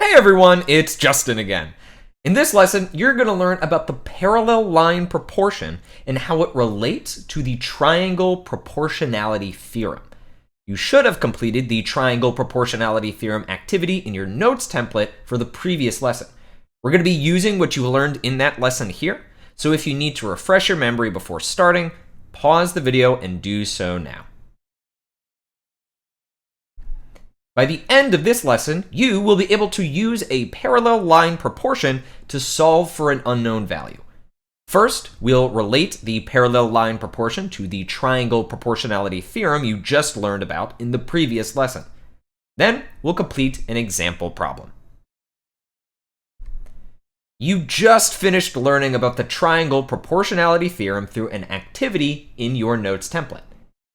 Hey everyone, it's Justin again. In this lesson, you're going to learn about the parallel line proportion and how it relates to the triangle proportionality theorem. You should have completed the triangle proportionality theorem activity in your notes template for the previous lesson. We're going to be using what you learned in that lesson here, so if you need to refresh your memory before starting, pause the video and do so now. By the end of this lesson, you will be able to use a parallel line proportion to solve for an unknown value. First, we'll relate the parallel line proportion to the triangle proportionality theorem you just learned about in the previous lesson. Then, we'll complete an example problem. You just finished learning about the triangle proportionality theorem through an activity in your notes template.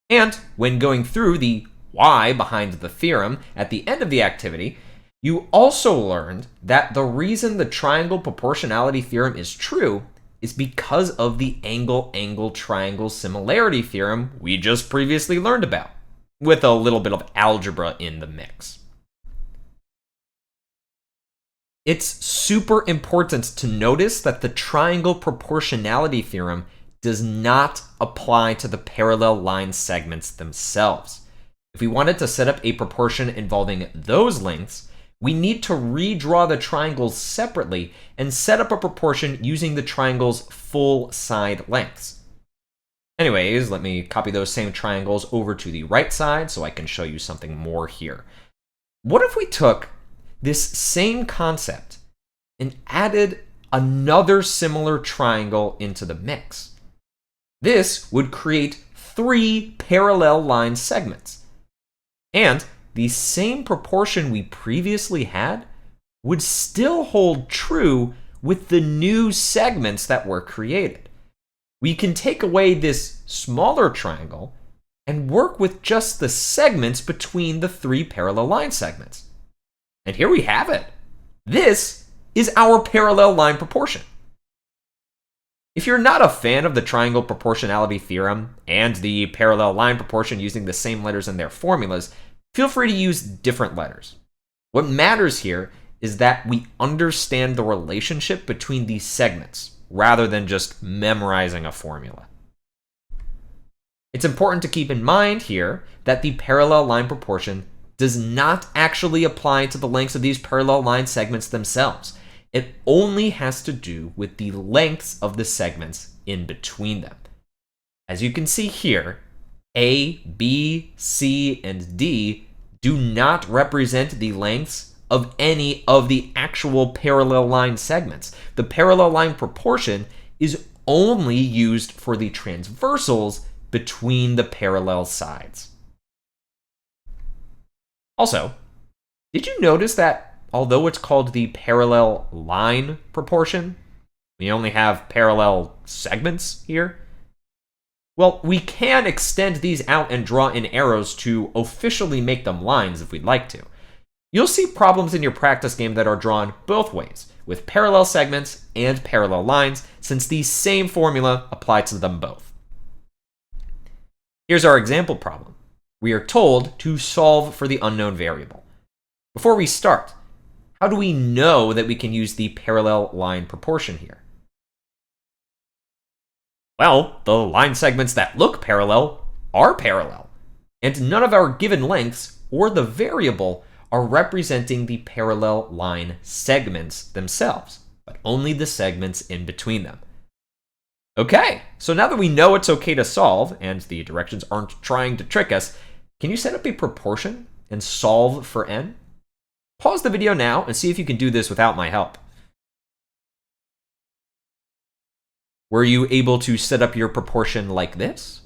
And when going through the why behind the theorem at the end of the activity, you also learned that the reason the triangle proportionality theorem is true is because of the angle-angle triangle similarity theorem we just previously learned about, with a little bit of algebra in the mix. It's super important to notice that the triangle proportionality theorem does not apply to the parallel line segments themselves. If we wanted to set up a proportion involving those lengths, we need to redraw the triangles separately and set up a proportion using the triangle's full side lengths. Anyways, let me copy those same triangles over to the right side so I can show you something more here. What if we took this same concept and added another similar triangle into the mix? This would create 3 parallel line segments. And the same proportion we previously had would still hold true with the new segments that were created. We can take away this smaller triangle and work with just the segments between the 3 parallel line segments. And here we have it. This is our parallel line proportion. If you're not a fan of the triangle proportionality theorem and the parallel line proportion using the same letters in their formulas, feel free to use different letters. What matters here is that we understand the relationship between these segments rather than just memorizing a formula. It's important to keep in mind here that the parallel line proportion does not actually apply to the lengths of these parallel line segments themselves. It only has to do with the lengths of the segments in between them. As you can see here, A, B, C, and D do not represent the lengths of any of the actual parallel line segments. The parallel line proportion is only used for the transversals between the parallel sides. Also, did you notice that although it's called the parallel line proportion, we only have parallel segments here? Well, we can extend these out and draw in arrows to officially make them lines if we'd like to. You'll see problems in your practice game that are drawn both ways, with parallel segments and parallel lines, since the same formula applies to them both. Here's our example problem. We are told to solve for the unknown variable. Before we start, how do we know that we can use the parallel line proportion here? Well, the line segments that look parallel are parallel, and none of our given lengths or the variable are representing the parallel line segments themselves, but only the segments in between them. Okay, so now that we know it's okay to solve, and the directions aren't trying to trick us, can you set up a proportion and solve for n? Pause the video now and see if you can do this without my help. Were you able to set up your proportion like this?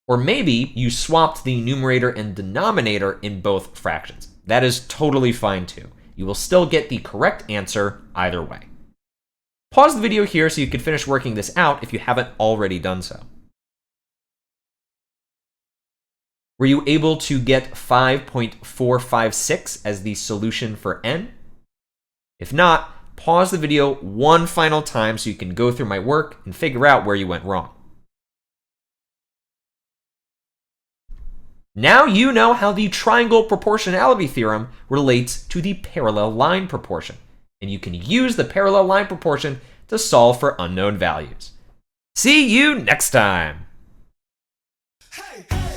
Or maybe you swapped the numerator and denominator in both fractions. That is totally fine too. You will still get the correct answer either way. Pause the video here so you can finish working this out if you haven't already done so. Were you able to get 5.456 as the solution for n? If not, pause the video one final time so you can go through my work and figure out where you went wrong. Now you know how the triangle proportionality theorem relates to the parallel line proportion, and you can use the parallel line proportion to solve for unknown values. See you next time! Hey.